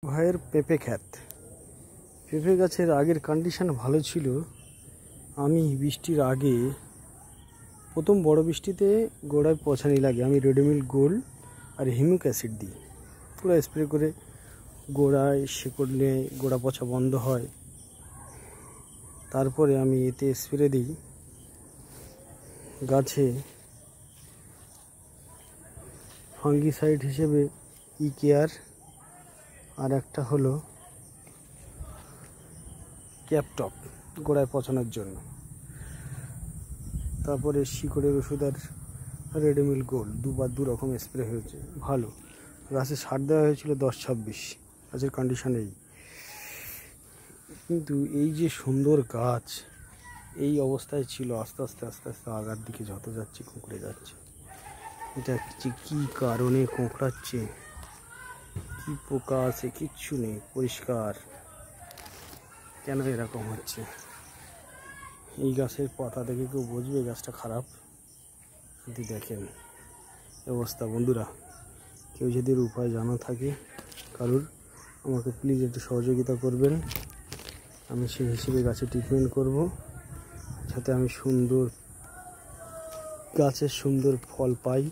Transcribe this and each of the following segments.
ভাইয়ের পেঁপে খ্যাত। পেঁপে গাছের আগের কন্ডিশন ভালো ছিল। আমি বৃষ্টির আগে প্রথম বড় বৃষ্টিতে গোড়ায় পচানি লাগে, আমি রেডমিল গোল্ড আর হিমিক অ্যাসিড দিই, পুরো স্প্রে করে গোড়ায় শেকড়লে গোড়া পচা বন্ধ হয়। তারপরে আমি এতে স্প্রে দিই গাছে ফাঙ্গিসাইড হিসেবে ইকেয়ার, আর একটা হলো ক্যাপটপ গোড়ায় পচানোর জন্য। তারপরে শিকড়ের ওষুধ আর রেডমিল গোল্ড দুবার দু রকম স্প্রে হয়েছে, ভালো। গাছে সার দেওয়া হয়েছিল 10-26, গাছের কন্ডিশন এই। কিন্তু এই যে সুন্দর গাছ এই অবস্থায় ছিল, আস্তে আস্তে আস্তে আস্তে আগার দিকে যত যাচ্ছে কুঁকড়ে যাচ্ছে। এটা কী কারণে কোঁকড়াচ্ছে, কি পোকা আছে কিচ্ছু নেই, পরিষ্কার। কেন এরকম হচ্ছে? এই গাছের পাতা দেখে কেউ বুঝবে গাছটা খারাপ? যদি দেখেন অবস্থা, বন্ধুরা কেউ যদি এর উপায় জানা থাকে কারুর, আমাকে প্লিজ একটু সহযোগিতা করবেন। আমি সেই হিসেবে গাছে ট্রিটমেন্ট করব, যাতে আমি সুন্দর গাছের সুন্দর ফল পাই।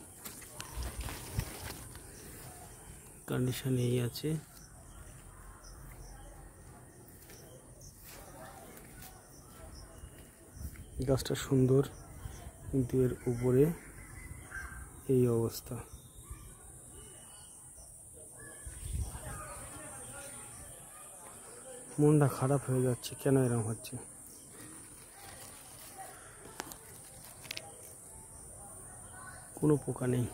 কন্ডিশন এই আছে। গাছটা সুন্দর কিন্তু এর উপরে এই অবস্থা। মনটা খারাপ হয়ে যাচ্ছে, কেন এরকম হচ্ছে? কোনো পোকা নেই।